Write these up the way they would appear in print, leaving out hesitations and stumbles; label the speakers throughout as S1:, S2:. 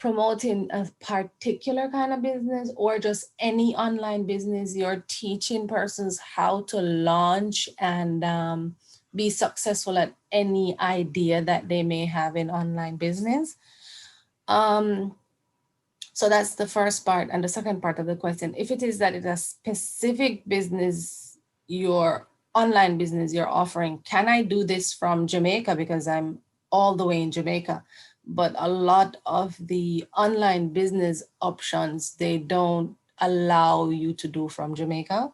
S1: promoting a particular kind of business or just any online business, you're teaching persons how to launch and be successful at any idea that they may have in online business. So that's the first part. And the second part of the question, if it is that it's a specific business, your online business you're offering, can I do this from Jamaica because I'm all the way in Jamaica? But a lot of the online business options, they don't allow you to do from Jamaica.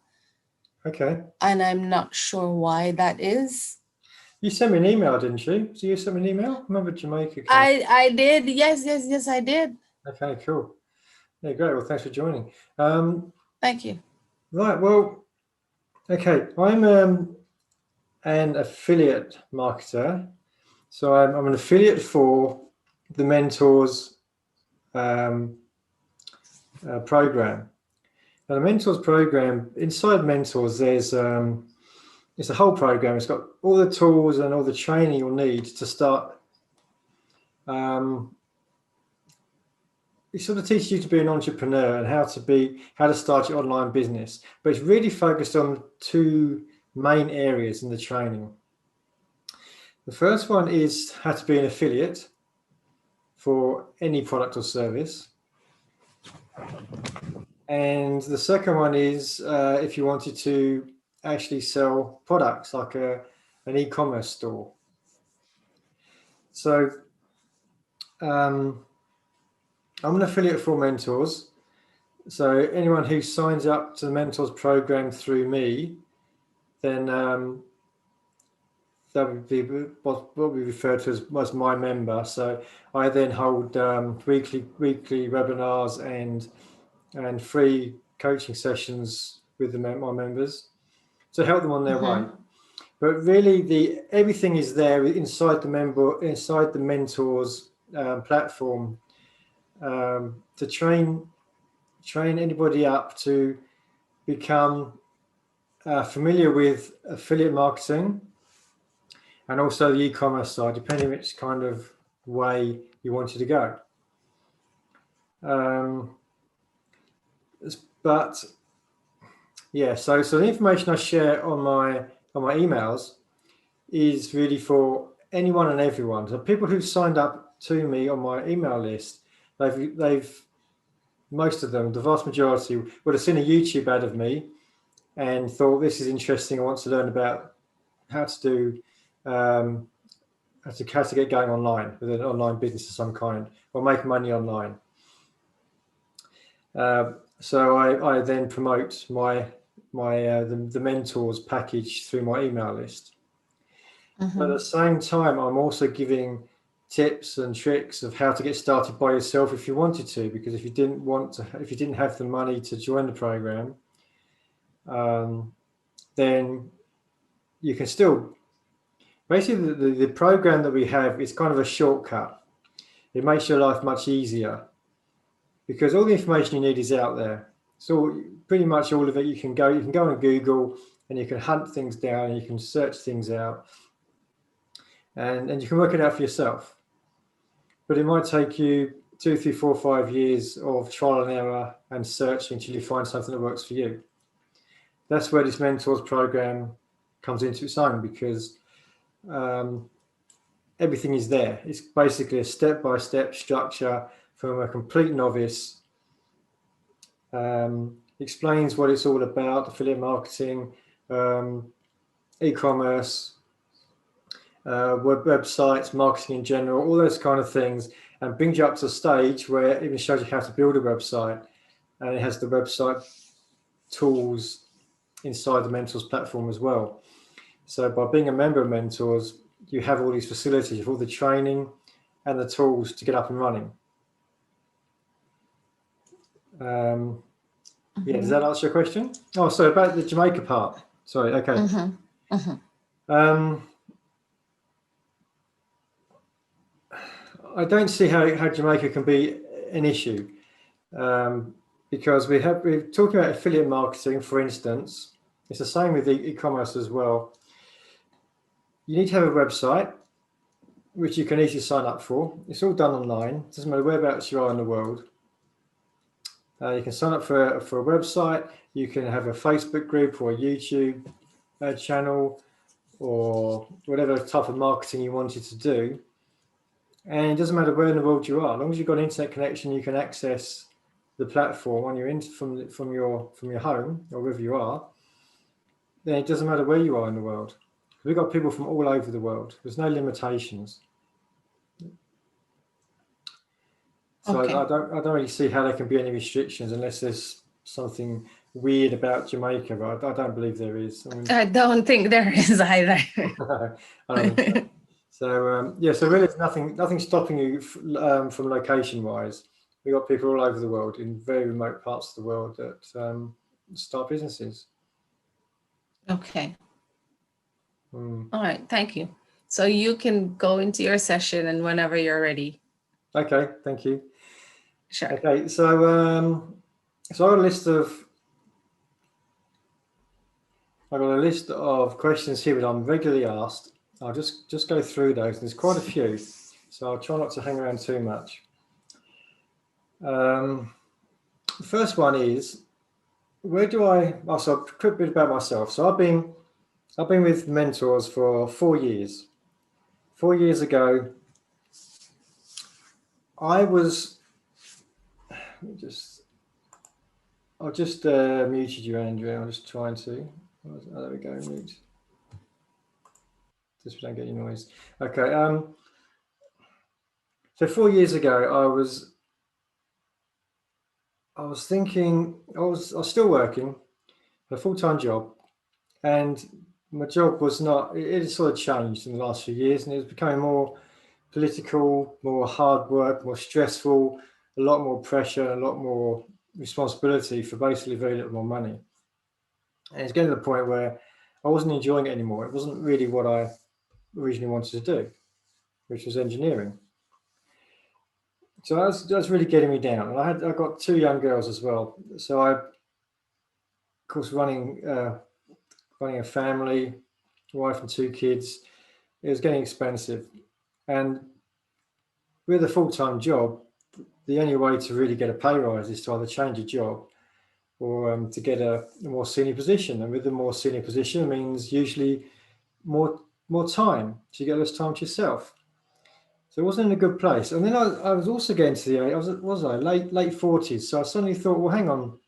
S2: Okay.
S1: And I'm not sure why that is.
S2: You sent me an email, didn't you? So you sent me an email? Remember Jamaica?
S1: I did. Yes, I did.
S2: Okay, cool. Yeah, great. Well, thanks for joining.
S1: Thank you.
S2: Right. Well, okay. I'm an affiliate marketer. So I'm an affiliate for the Mentors program. Now, the Mentors program, inside Mentors, there's it's a whole program. It's got all the tools and all the training you'll need to start. It sort of teaches you to be an entrepreneur and how to start your online business. But it's really focused on two main areas in the training. The first one is how to be an affiliate for any product or service. And the second one is if you wanted to actually sell products like an e-commerce store. So I'm an affiliate for Mentors. So anyone who signs up to the Mentors program through me, then that would be what we refer to as my member. So I then hold weekly webinars and free coaching sessions with my members to help them on their way. But really, everything is there inside the Mentors platform to train anybody up to become familiar with affiliate marketing and also the e-commerce side, depending which kind of way you wanted to go. But yeah, so the information I share on my emails is really for anyone and everyone. So people who've signed up to me on my email list, they've most of them, the vast majority, would have seen a YouTube ad of me and thought, this is interesting. I want to learn about how to do how to get going online with an online business of some kind or make money online. So I then promote the Mentors package through my email list. But at the same time, I'm also giving tips and tricks of how to get started by yourself if you wanted to, because if you didn't have the money to join the program, then you can still basically the program that we have is kind of a shortcut. It makes your life much easier because all the information you need is out there. So pretty much all of it, you can go on Google and you can hunt things down and you can search things out and you can work it out for yourself. But it might take you 2, 3, 4, 5 years of trial and error and searching until you find something that works for you. That's where this Mentors program comes into its own, because everything is there. It's basically a step-by-step structure from a complete novice. Explains what it's all about, affiliate marketing, e-commerce, websites, marketing in general, all those kind of things, and brings you up to a stage where it even shows you how to build a website, and it has the website tools inside the Mentors platform as well. So by being a member of Mentors, you have all these facilities, all the training and the tools to get up and running. Yeah, does that answer your question? Oh, sorry, about the Jamaica part. Sorry, okay. I don't see how Jamaica can be an issue because we're talking about affiliate marketing, for instance. It's the same with e-commerce as well. You need to have a website, which you can easily sign up for. It's all done online. It doesn't matter whereabouts you are in the world. You can sign up for a website. You can have a Facebook group or a YouTube channel or whatever type of marketing you wanted to do. And it doesn't matter where in the world you are. As long as you've got an internet connection, you can access the platform on your from your home or wherever you are. Then it doesn't matter where you are in the world. We've got people from all over the world. There's no limitations. So
S1: Okay.
S2: I don't really see how there can be any restrictions unless there's something weird about Jamaica, but I don't believe there is.
S1: I don't think there is either.
S2: I don't think so. So yeah, so really, there's nothing stopping you from location-wise. We've got people all over the world in very remote parts of the world that start businesses.
S1: Okay.
S2: Mm.
S1: All right. Thank you. So you can go into your session and whenever you're ready.
S2: Okay. Thank you.
S1: Sure.
S2: Okay. So I got a list of questions here that I'm regularly asked. I'll just go through those. There's quite a few, so I'll try not to hang around too much. The first one is, so a quick bit about myself. So I've been with mentors for 4 years. 4 years ago, I've just muted you, Andrea. I'm just trying to. Oh, there we go. Mute. Just don't get any noise. Okay. So 4 years ago, I was thinking I was still working a full-time job, and my job was not. It had sort of changed in the last few years, and it was becoming more political, more hard work, more stressful, a lot more pressure, a lot more responsibility for basically very little more money. And it's getting to the point where I wasn't enjoying it anymore. It wasn't really what I originally wanted to do, which was engineering. So that's really getting me down. And I got 2 young girls as well. So I, of course, running a family, wife and 2 kids, it was getting expensive. And with a full-time job, the only way to really get a pay rise is to either change a job or to get a more senior position. And with the more senior position, it means usually more time. So you get less time to yourself. So it wasn't in a good place. And then I was also getting to the late 40s. So I suddenly thought, well, hang on,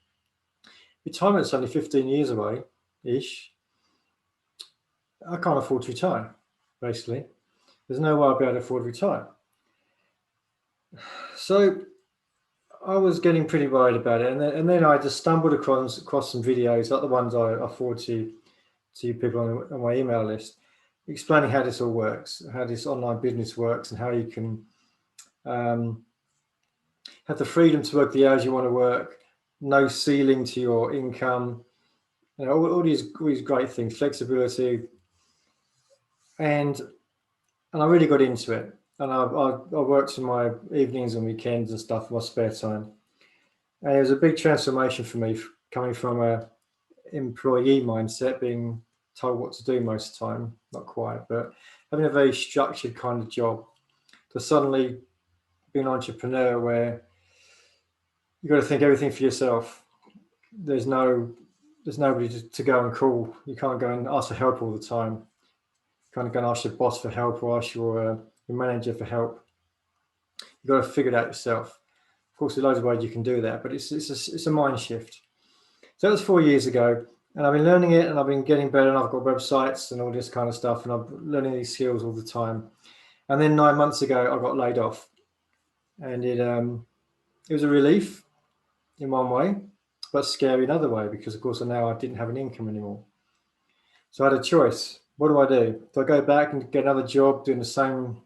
S2: retirement's only 15 years away ish. I can't afford to retire, basically. There's no way I'll be able to afford to retire. So I was getting pretty worried about it, and then I just stumbled across some videos, like the ones I forward to you people on my email list, explaining how this all works, how this online business works, and how you can have the freedom to work the hours you want to work, no ceiling to your income, all these great things, flexibility, and I really got into it. And I worked in my evenings and weekends and stuff in my spare time. And it was a big transformation for me, coming from a employee mindset, being told what to do most of the time, not quite, but having a very structured kind of job, to suddenly be an entrepreneur where you've got to think everything for yourself. There's nobody to go and call. You can't go and ask for help all the time. You can't go and ask your boss for help or ask your manager for help. You've got to figure it out yourself. Of course, there's loads of ways you can do that, but it's a mind shift. So that was 4 years ago, and I've been learning it, and I've been getting better, and I've got websites and all this kind of stuff, and I'm learning these skills all the time. And then 9 months ago, I got laid off, and it was a relief in one way, but scary in another way, because of course now I didn't have an income anymore. So I had a choice. What do I do? Do I go back and get another job doing the same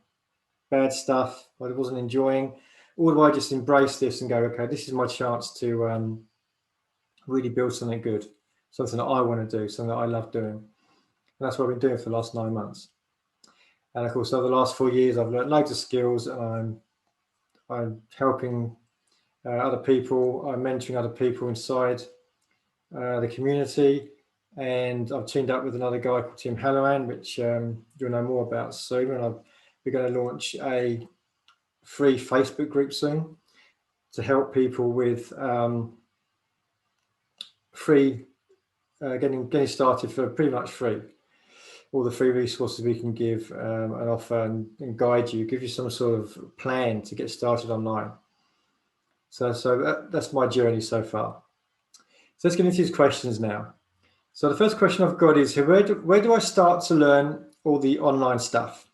S2: bad stuff that I wasn't enjoying? Or do I just embrace this and go, okay, this is my chance to really build something good, something that I want to do, something that I love doing. And that's what I've been doing for the last 9 months. And of course, over the last 4 years, I've learned loads of skills, and I'm helping other people. I'm mentoring other people inside the community. And I've teamed up with another guy called Tim Halloran, which you'll know more about soon. And we're going to launch a free Facebook group soon to help people with getting started for pretty much free. All the free resources we can give and offer and guide you, give you some sort of plan to get started online. So that's my journey so far. So let's get into these questions now. So the first question I've got is, where do I start to learn all the online stuff?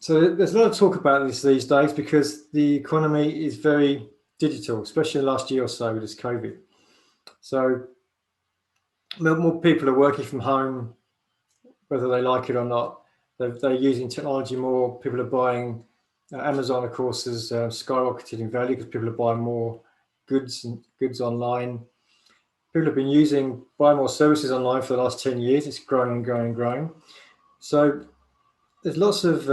S2: So there's a lot of talk about this these days because the economy is very digital, especially in the last year or so with this COVID. So more people are working from home, whether they like it or not. They're using technology more. People are buying Amazon, of course, has skyrocketed in value because people are buying more goods online. People have been buying more services online for the last 10 years. It's growing and growing and growing. So there's lots of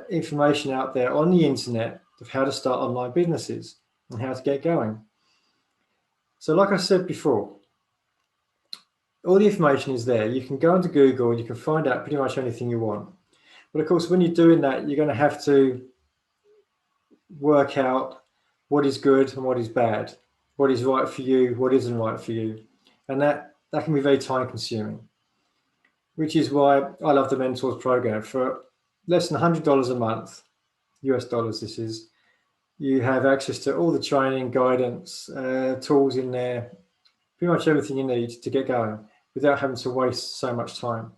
S2: information out there on the internet of how to start online businesses and how to get going. So like I said before, all the information is there. You can go into Google and you can find out pretty much anything you want. But of course, when you're doing that, you're going to have to work out what is good and what is bad, what is right for you, what isn't right for you. And that can be very time consuming, which is why I love the Mentors program. For less than $100 a month, US dollars this is, you have access to all the training, guidance, tools in there, pretty much everything you need to get going without having to waste so much time.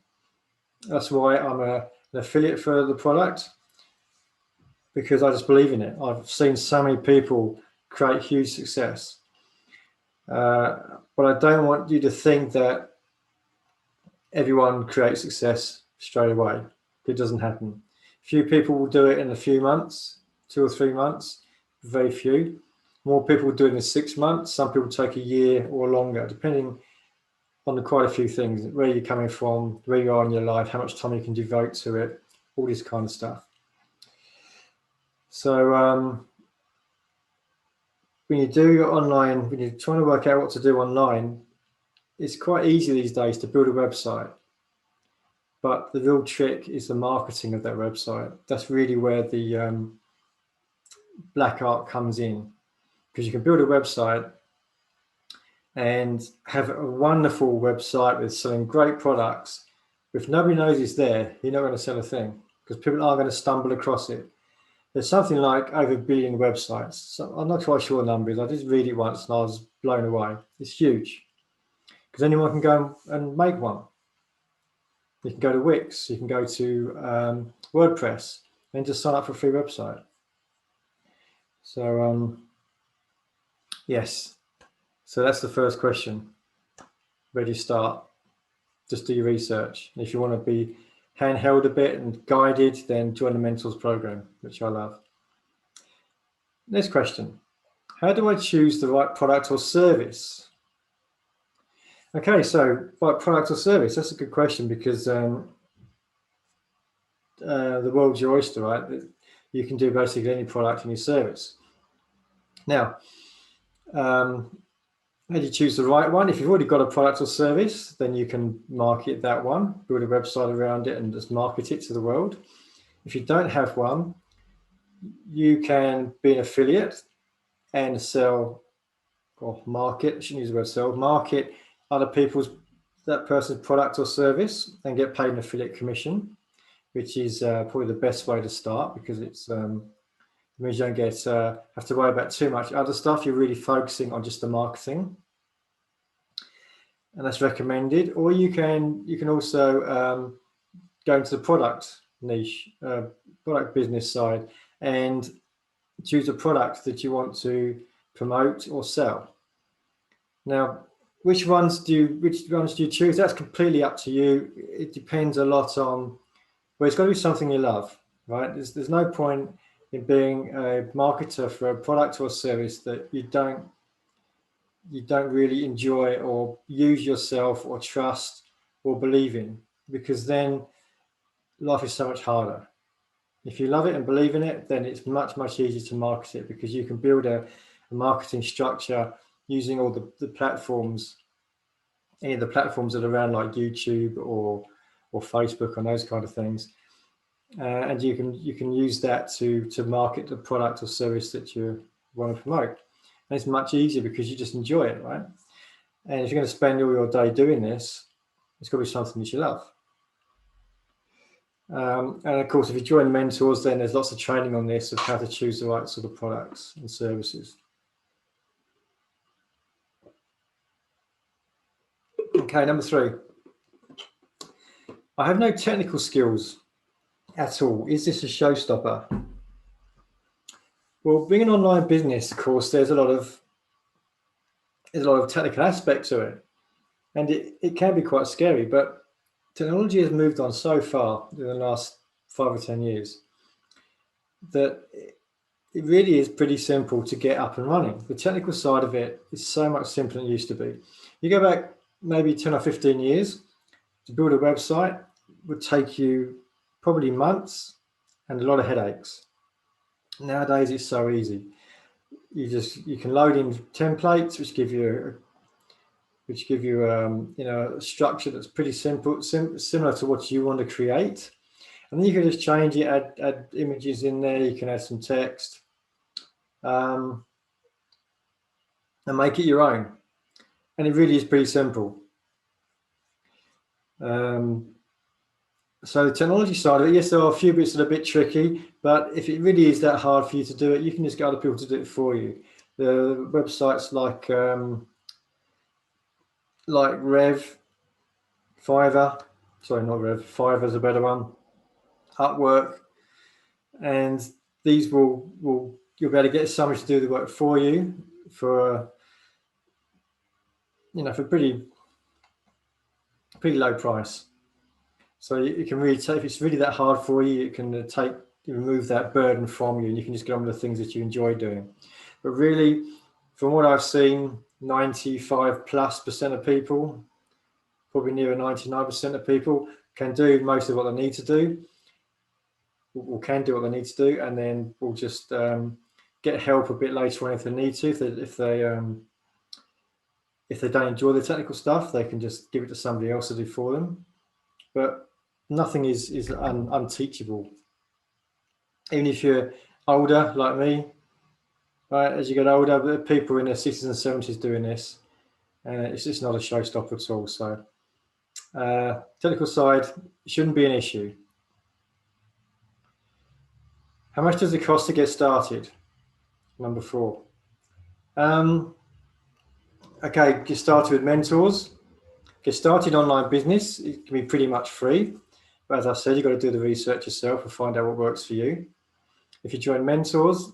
S2: That's why I'm an affiliate for the product, because I just believe in it. I've seen so many people create huge success. But I don't want you to think that everyone creates success straight away. It doesn't happen. Few people will do it in a few months, 2 or 3 months, very few. More people will do it in 6 months. Some people take a year or longer, depending on quite a few things, where you're coming from, where you are in your life, how much time you can devote to it, all this kind of stuff. So when you do your online, when you're trying to work out what to do online, it's quite easy these days to build a website. But the real trick is the marketing of that website. That's really where the black art comes in, because you can build a website and have a wonderful website with selling great products. If nobody knows it's there, you're not going to sell a thing, because people are going to stumble across it. There's something like over 1 billion websites. So I'm not quite sure the numbers. I just read it once and I was blown away. It's huge, because anyone can go and make one. You can go to Wix, you can go to WordPress and just sign up for a free website. So yes, so that's the first question. Where do you start? Just do your research. And if you want to be handheld a bit and guided, then join the Mentors program, which I love. Next question. How do I choose the right product or service? Okay, so right product or service, that's a good question, because the world's your oyster, right? You can do basically any product and any service. Now, how do you choose the right one? If you've already got a product or service, then you can market that one, build a website around it and just market it to the world. If you don't have one, you can be an affiliate and sell or market, I shouldn't use the word sell, market that person's product or service and get paid an affiliate commission, which is probably the best way to start, because it's means you don't have to worry about too much other stuff. You're really focusing on just the marketing, and that's recommended. Or you can also go into the product niche, product business side, and choose a product that you want to promote or sell. Now, which ones do you choose? That's completely up to you. It depends a lot on, well, it's got to be something you love, right? There's no point in being a marketer for a product or service that you don't really enjoy or use yourself or trust or believe in, because then life is so much harder. If you love it and believe in it, then it's much, much easier to market it, because you can build a marketing structure using all the platforms, any of the platforms that are around, like YouTube or Facebook and those kind of things. and you can use that to market the product or service that you want to promote. And it's much easier because you just enjoy it, right? And if you're going to spend all your day doing this, it's got to be something that you love. And of course, if you join mentors, then there's lots of training on this of how to choose the right sort of products and services. Okay, number 3. I have no technical skills at all. Is this a showstopper? Well, being an online business, of course, there's a lot of technical aspects to it, and it can be quite scary. But technology has moved on so far in the last 5 or 10 years that it really is pretty simple to get up and running. The technical side of it is so much simpler than it used to be. You go back maybe 10 or 15 years, to build a website would take you probably months and a lot of headaches. Nowadays, it's so easy. You can load in templates which give you a structure that's pretty simple, similar to what you want to create. And then you can just change it, add images in there. You can add some text, and make it your own. And it really is pretty simple. So the technology side of it, yes, there are a few bits that are a bit tricky, but if it really is that hard for you to do it, you can just get other people to do it for you. The websites like Rev, Fiverr, sorry, not Rev, Fiverr's a better one, Upwork, and these will you'll be able to get somebody to do the work for you for pretty low price. So you can really take, if it's really that hard for you, you can remove that burden from you, and you can just get on with the things that you enjoy doing. But really, from what I've seen, 95+% of people, probably nearer 99% of people, can do most of what they need to do, or can do what they need to do, and then we'll just get help a bit later on if they need to. If they don't enjoy the technical stuff, they can just give it to somebody else to do for them. But nothing is unteachable. Even if you're older, like me, right? As you get older, there are people in their 60s and 70s doing this, and it's just not a showstopper at all. So, technical side shouldn't be an issue. How much does it cost to get started? Number 4. Okay, get started with mentors. Get started online business. It can be pretty much free. But as I said, you've got to do the research yourself and find out what works for you. If you join mentors,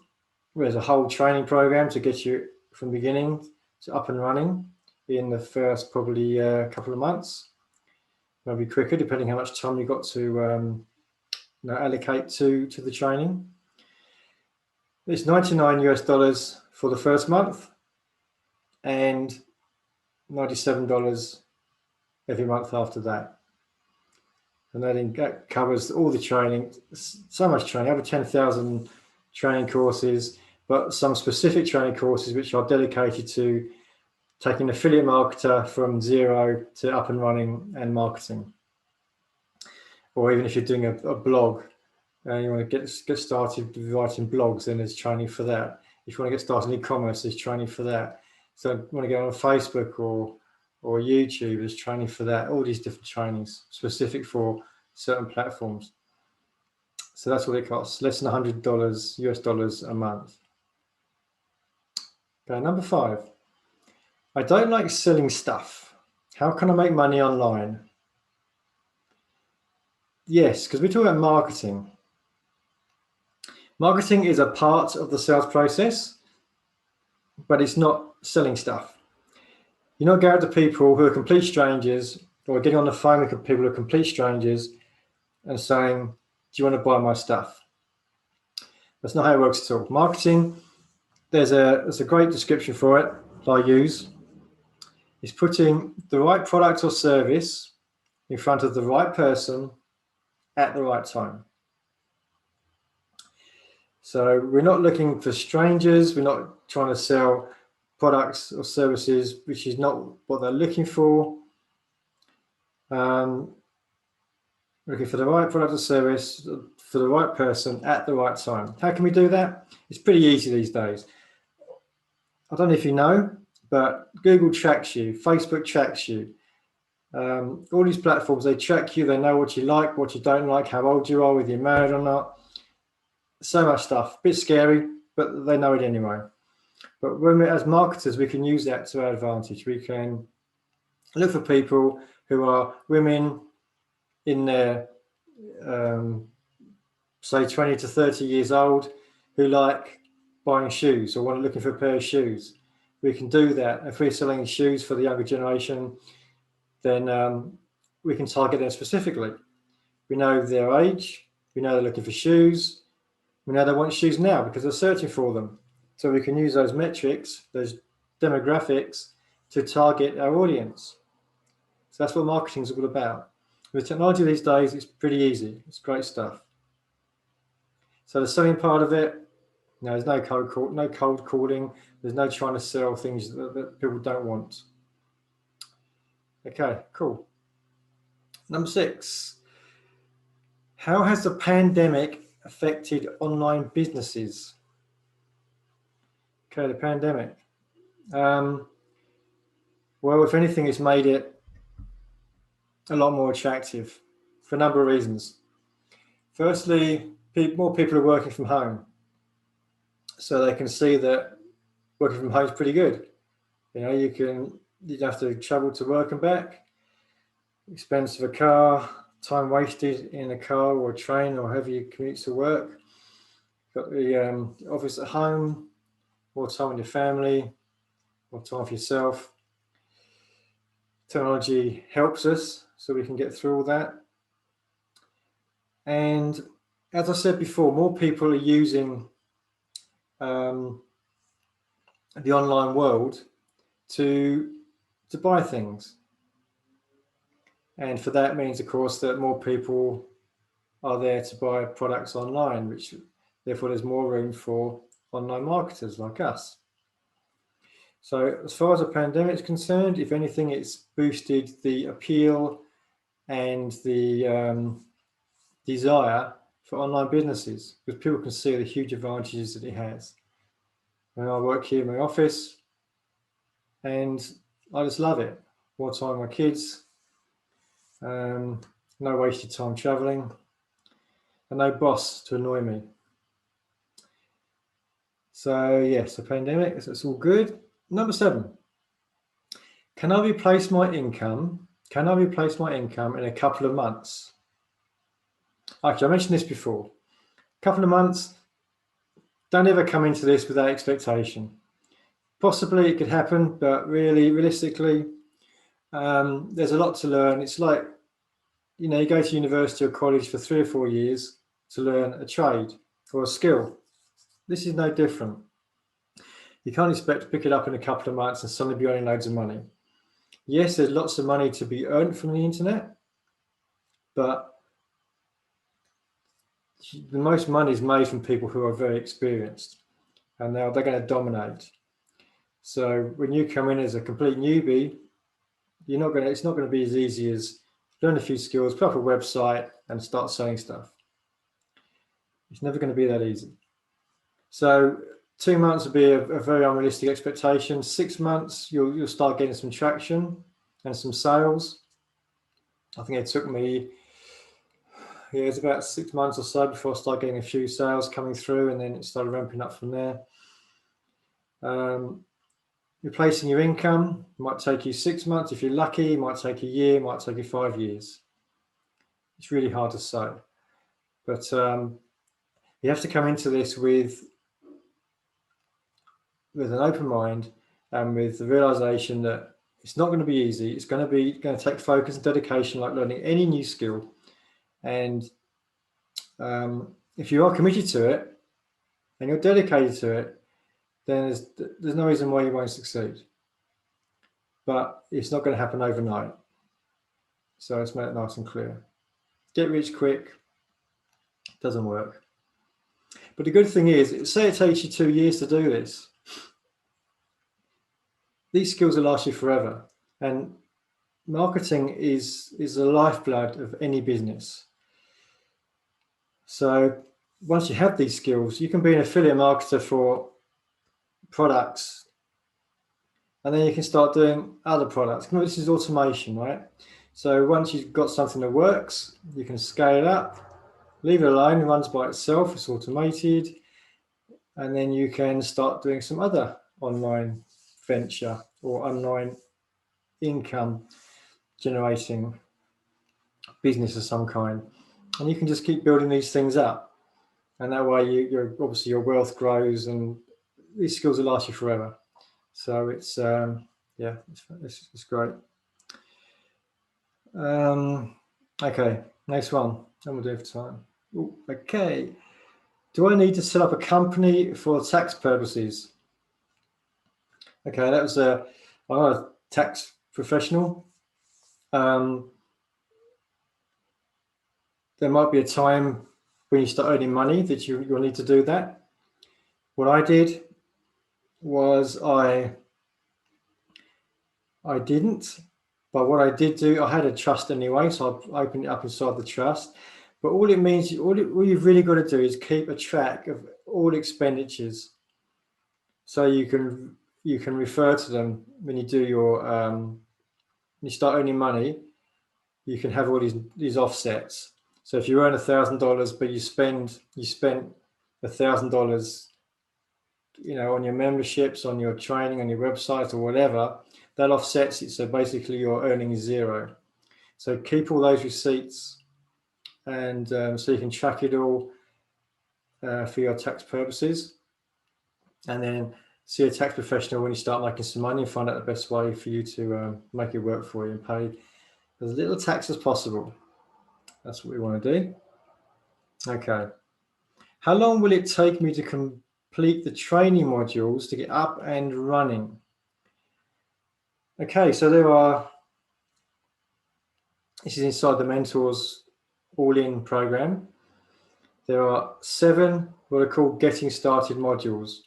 S2: there's a whole training program to get you from beginning to up and running in the first probably couple of months. Maybe quicker, depending how much time you've got to allocate to the training. It's $99 for the first month and $97 every month after that. And that covers all the training, so much training, over 10,000 training courses, but some specific training courses which are dedicated to taking an affiliate marketer from zero to up and running and marketing. Or even if you're doing a blog and you want to get started writing blogs, then there's training for that. If you want to get started in e-commerce, there's training for that. So if you want to go on Facebook or YouTube, there's training for that. All these different trainings specific for certain platforms. So that's what it costs, less than $100 US a month. Okay, number 5. I don't like selling stuff. How can I make money online? Yes, because we're talking about marketing. Marketing is a part of the sales process, but it's not selling stuff. You're not going to people who are complete strangers or getting on the phone with people who are complete strangers and saying, do you want to buy my stuff? That's not how it works at all. Marketing, there's a great description for it that I use. It's putting the right product or service in front of the right person at the right time. So we're not looking for strangers. We're not trying to sell products or services which is not what they're looking for. Looking for the right product or service for the right person at the right time. How can we do that? It's pretty easy these days. I don't know if you know, but Google tracks you, Facebook tracks you. All these platforms, they track you, they know what you like, what you don't like, how old you are, whether you're married or not. So much stuff, a bit scary, but they know it anyway. But when we, as marketers, we can use that to our advantage. We can look for people who are women in their, say, 20 to 30 years old, who like buying shoes or looking for a pair of shoes. We can do that. If we're selling shoes for the younger generation, then we can target them specifically. We know their age, we know they're looking for shoes, we know they want shoes now because they're searching for them. So we can use those metrics, those demographics, to target our audience. So that's what marketing is all about. With technology these days, it's pretty easy. It's great stuff. So the selling part of it, there's no cold calling. There's no trying to sell things that people don't want. Okay, cool. Number 6. How has the pandemic affected online businesses? Okay, the pandemic. Well, if anything, it's made it a lot more attractive for a number of reasons. Firstly, more people are working from home, so they can see that working from home is pretty good. You don't have to travel to work and back, expense of a car, time wasted in a car or a train or however you commute to work. Got the office at home, more time with your family, more time for yourself. Technology helps us so we can get through all that. And as I said before, more people are using the online world to buy things. And for that means, of course, that more people are there to buy products online, which therefore there's more room for online marketers like us. So as far as the pandemic is concerned, if anything, it's boosted the appeal and the desire for online businesses, because people can see the huge advantages that it has. And I work here in my office and I just love it. More time with my kids, no wasted time traveling, and no boss to annoy me. So yes, the pandemic, it's all good. Number 7, can I replace my income? Can I replace my income in a couple of months? Actually, I mentioned this before. A couple of months, don't ever come into this without expectation. Possibly it could happen, but realistically, there's a lot to learn. It's like, you go to university or college for 3 or 4 years to learn a trade or a skill. This is no different. You can't expect to pick it up in a couple of months and suddenly be earning loads of money. Yes, there's lots of money to be earned from the internet, but the most money is made from people who are very experienced, and they're going to dominate. So when you come in as a complete newbie, it's not going to be as easy as learn a few skills, put up a website and start selling stuff. It's never going to be that easy. So 2 months would be a very unrealistic expectation. 6 months, you'll start getting some traction and some sales. I think it took me, it's about 6 months or so before I started getting a few sales coming through, and then it started ramping up from there. Replacing your income might take you 6 months. If you're lucky, it might take a year, it might take you 5 years. It's really hard to say. But you have to come into this with an open mind and with the realization that it's not going to be easy. It's going to take focus and dedication, like learning any new skill. And if you are committed to it and you're dedicated to it, then there's no reason why you won't succeed. But it's not going to happen overnight. So let's make it nice and clear. Get rich quick doesn't work. But the good thing is, say it takes you 2 years to do this. These skills will last you forever. And marketing is the lifeblood of any business. So once you have these skills, you can be an affiliate marketer for products, and then you can start doing other products. This is automation, right? So once you've got something that works, you can scale it up, leave it alone, it runs by itself, it's automated, and then you can start doing some other online venture or online income generating business of some kind. And you can just keep building these things up. And that way you're obviously your wealth grows, and these skills will last you forever. So it's it's great. Okay, next one. And we'll do it for time. Ooh, okay. Do I need to set up a company for tax purposes? Okay, that was I'm a tax professional. There might be a time when you start earning money that you'll need to do that. What I did was I didn't, but what I did do, I had a trust anyway, so I opened it up inside the trust. But all it means, all you've really got to do is keep a track of all expenditures, so you can refer to them when you do your when you start earning money. You can have all these offsets. So if you earn $1,000, but you spent $1,000, on your memberships, on your training, on your website, or whatever, that offsets it. So basically, your earning is zero. So keep all those receipts, and so you can track it all for your tax purposes, and then see a tax professional when you start making some money and find out the best way for you to make it work for you and pay as little tax as possible. That's what we want to do. Okay. How long will it take me to complete the training modules to get up and running? Okay, so this is inside the Mentors All-In program. There are 7 what are called getting started modules.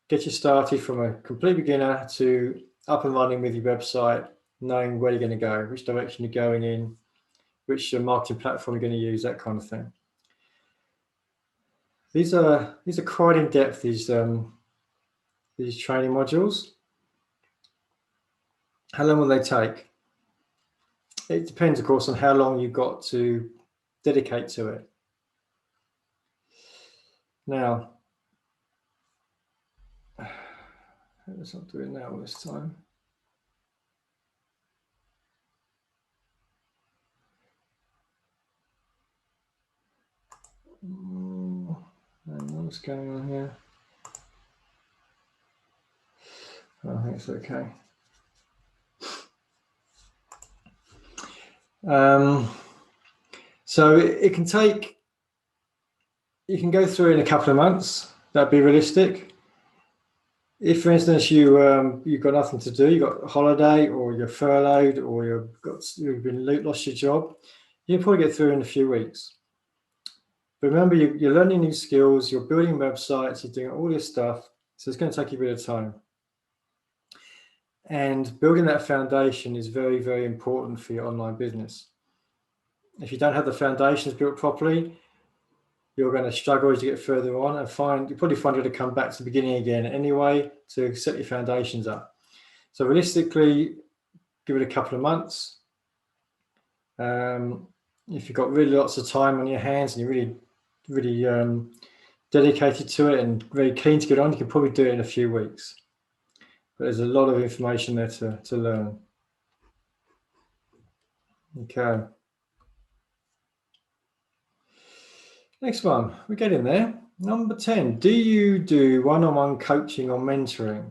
S2: Get you started from a complete beginner to up and running with your website, knowing where you're going to go, which direction you're going in, which marketing platform you're going to use, that kind of thing. These are quite in depth, these training modules. How long will they take? It depends, of course, on how long you've got to dedicate to it. Now, let's not do it now this time. What's going on here? I think it's okay. So it can take, you can go through in a couple of months. That'd be realistic. If, for instance, you've got nothing to do, you've got a holiday, or you're furloughed, or you've lost your job, you can probably get through in a few weeks. But remember, you're learning new skills, you're building websites, you're doing all this stuff, so it's going to take you a bit of time. And building that foundation is very, very important for your online business. If you don't have the foundations built properly, you're going to struggle as you get further on, and you probably find you're going to come back to the beginning again anyway to set your foundations up. So realistically, give it a couple of months. If you've got really lots of time on your hands and you're really dedicated to it and very keen to get on, you can probably do it in a few weeks. But there's a lot of information there to learn. Okay. Next one, we're getting there. Number 10, do you do one-on-one coaching or mentoring?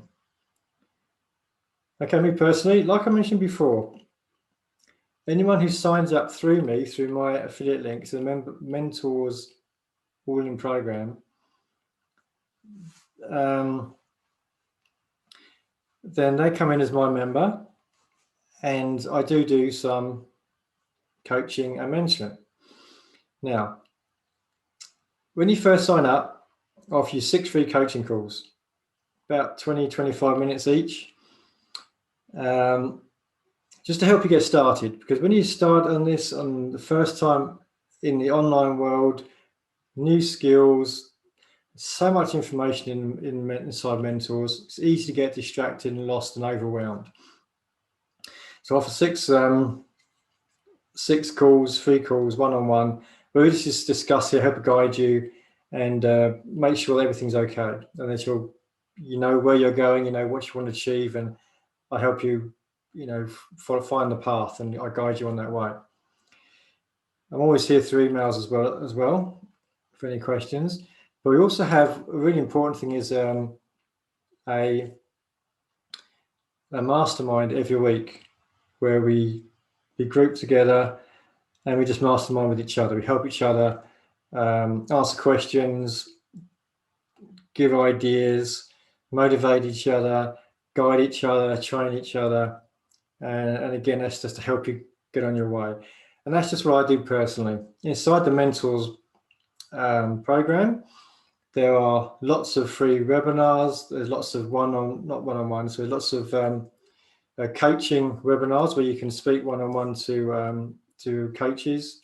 S2: Okay, me personally, like I mentioned before, anyone who signs up through me, through my affiliate links, the Mentors All-In program, then they come in as my member, and I do some coaching and mentoring. Now, when you first sign up, I offer you 6 free coaching calls, about 20-25 minutes each, just to help you get started. Because when you start on this on the first time in the online world, new skills, so much information inside Mentors. It's easy to get distracted and lost and overwhelmed. So I offer six calls, 3 calls, one-on-one, where we just discuss it, help guide you, and make sure everything's okay, and that you know where you're going, you know what you want to achieve, and I help you, find the path, and I guide you on that way. I'm always here through emails as well for any questions. But we also have a really important thing is a mastermind every week where we group together and we just mastermind with each other. We help each other, answer questions, give ideas, motivate each other, guide each other, train each other. And again, that's just to help you get on your way. And that's just what I do personally. Inside the Mentors program, there are lots of free webinars. There's lots of not one-on-one, so lots of coaching webinars where you can speak one-on-one to coaches.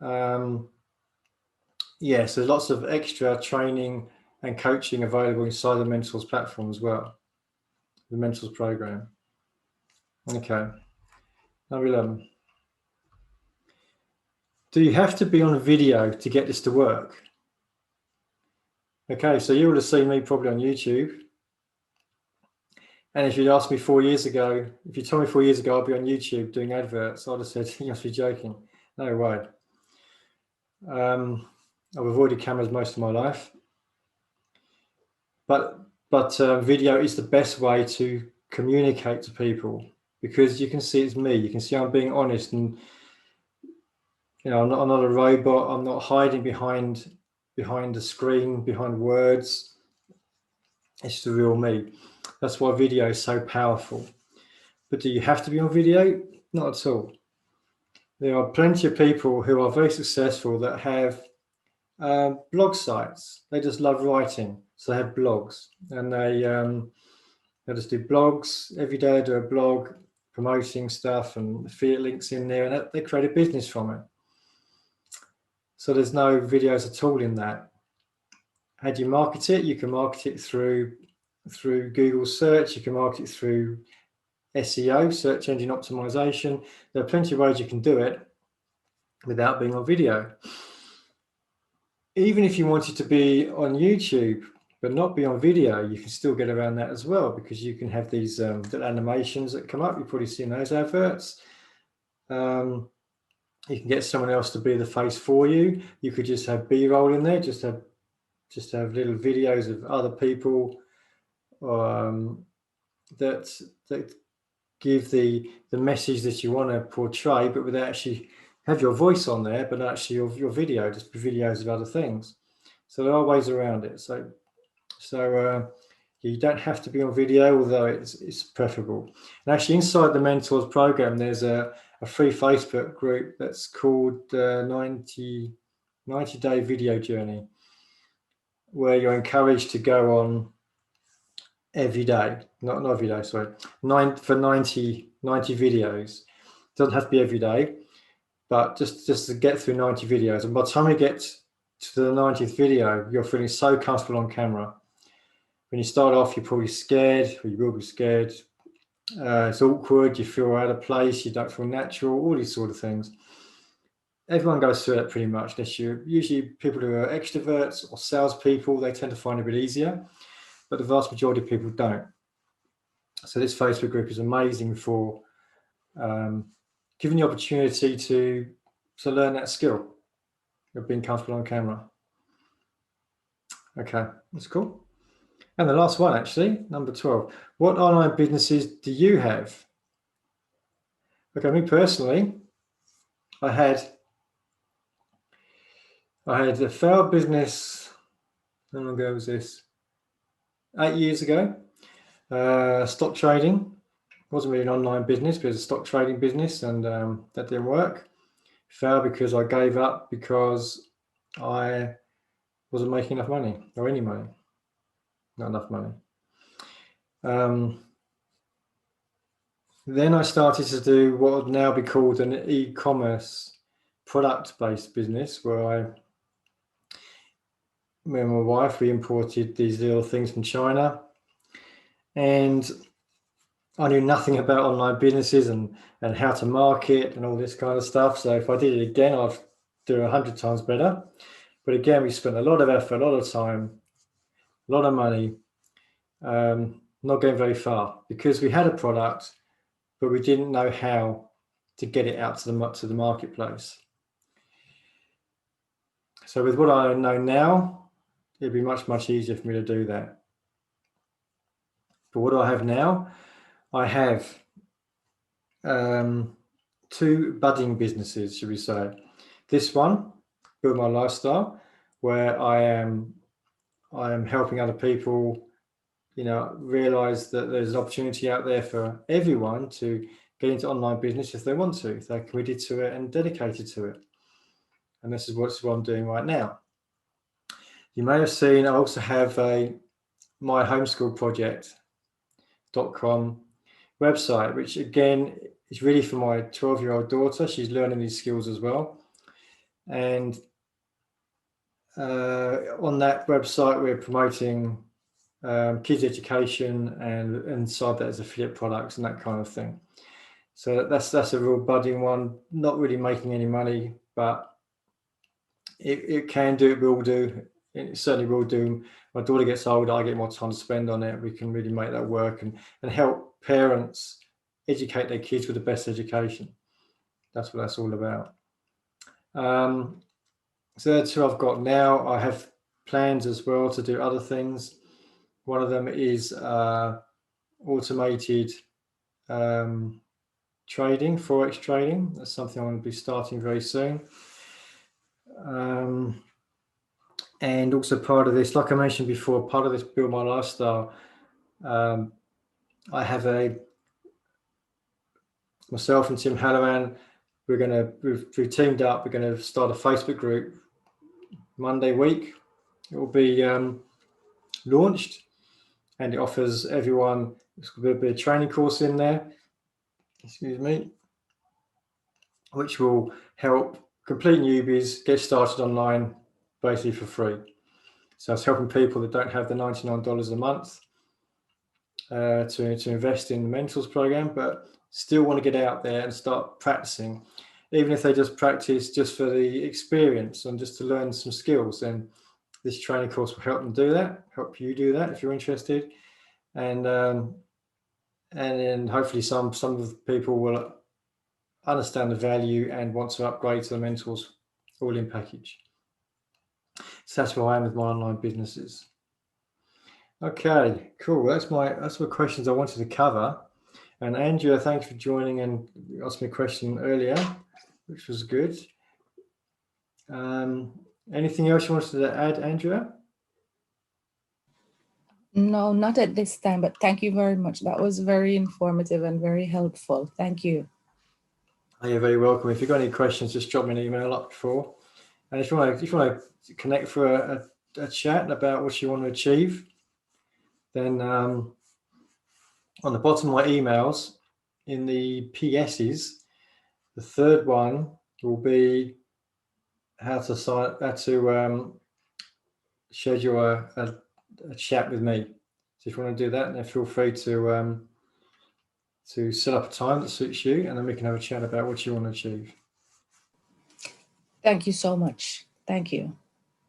S2: So there's lots of extra training and coaching available inside the Mentors platform as well, the Mentors program. Okay, number 11. Do you have to be on video to get this to work? Okay, so you would have seen me probably on YouTube. And if you'd asked me 4 years ago, if you told me 4 years ago I'd be on YouTube doing adverts, I'd have said, you must be joking. No way. I've avoided cameras most of my life. But video is the best way to communicate to people because you can see it's me. You can see I'm being honest, and I'm not a robot. I'm not hiding behind the screen, behind words. It's the real me. That's why video is so powerful. But do you have to be on video? Not at all. There are plenty of people who are very successful that have blog sites. They just love writing, so they have blogs, and they just do blogs every day. They do a blog promoting stuff and affiliate links in there, and they create a business from it. So there's no videos at all in that. How do you market it? You can market it through Google search. You can market it through SEO, search engine optimization. There are plenty of ways you can do it without being on video. Even if you wanted to be on YouTube but not be on video, you can still get around that as well, because you can have these little animations that come up. You've probably seen those adverts. You can get someone else to be the face for you. You could just have B-roll in there, just have little videos of other people that give the message that you want to portray, but without actually have your voice on there, but actually your video, just videos of other things. So there are ways around it. So you don't have to be on video, although it's preferable. And actually inside the Mentors program, there's a free Facebook group that's called 90-day video journey, where you're encouraged to go on every day, not every day, sorry, 90 videos. It doesn't have to be every day, but just to get through 90 videos. And by the time you get to the 90th video, you're feeling so comfortable on camera. When you start off, you're probably scared, or you will be scared. It's awkward, you feel out of place, you don't feel natural, all these sort of things. Everyone goes through it pretty much. Usually people who are extroverts or salespeople, they tend to find it a bit easier, but the vast majority of people don't. So this Facebook group is amazing for giving you opportunity to learn that skill of being comfortable on camera. Okay, that's cool. And the last one, actually, number 12. What online businesses do you have? Okay, me personally, I had a failed business. How long ago was this? 8 years ago. Stock trading. Wasn't really an online business, but it was a stock trading business, and that didn't work. Failed because I gave up because I wasn't making enough money, or any money. Not enough money. Then I started to do what would now be called an e-commerce product-based business, where me and my wife, we imported these little things from China, and I knew nothing about online businesses and how to market and all this kind of stuff. So if I did it again, I'd do 100 times better. But again, we spent a lot of effort, a lot of time, a lot of money, not going very far because we had a product, but we didn't know how to get it out to the marketplace. So with what I know now, it'd be much, much easier for me to do that. But what do I have now? I have 2 budding businesses, should we say. This one, Build My Lifestyle, where I am helping other people, realize that there's an opportunity out there for everyone to get into online business if they want to, if they're committed to it and dedicated to it. And this is what I'm doing right now. You may have seen I also have a myhomeschoolproject.com website, which again is really for my 12-year-old daughter. She's learning these skills as well. And on that website, we're promoting kids education and inside that is affiliate products and that kind of thing. So that's a real budding one, not really making any money, but it can do, it will do, it certainly will do. My daughter gets older, I get more time to spend on it. We can really make that work and help parents educate their kids with the best education. That's what that's all about. So that's who I've got now. I have plans as well to do other things. One of them is automated trading, Forex trading. That's something I'm going to be starting very soon. And also part of this, like I mentioned before, part of this Build My Lifestyle, I have myself and Tim Halloran, we've teamed up, we're going to start a Facebook group Monday week. It will be launched, and it offers everyone, there's going to be a training course in there, which will help complete newbies get started online basically for free. So it's helping people that don't have the $99 a month to invest in the Mentors program, but still want to get out there and start practicing. Even if they just practice just for the experience and just to learn some skills, then this training course will help them do that, help you do that if you're interested. And then hopefully some of the people will understand the value and want to upgrade to the Mentors all-in package. So that's where I am with my online businesses. Okay, cool. That's what questions I wanted to cover. And Andrea, thanks for joining and asked me a question earlier, which was good. Anything else you wanted to add, Andrea?
S3: No, not at this time, but thank you very much. That was very informative and very helpful. Thank you.
S2: Oh, you're very welcome. If you've got any questions, just drop me an email up before. And if you want to connect for a chat about what you want to achieve, then on the bottom of my emails, in the PSs, the third one will be how to schedule a chat with me. So if you want to do that, then feel free to set up a time that suits you, and then we can have a chat about what you want to achieve.
S3: Thank you so much. Thank you.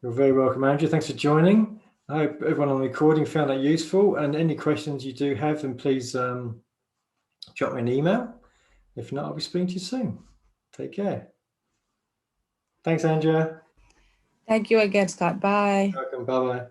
S2: You're very welcome, Andrew. Thanks for joining. I hope everyone on the recording found that useful, and any questions you do have, then please drop me an email. If not, I'll be speaking to you soon. Take care. Thanks, Andrea.
S3: Thank you again, Scott. Bye.
S2: You're welcome. Bye-bye.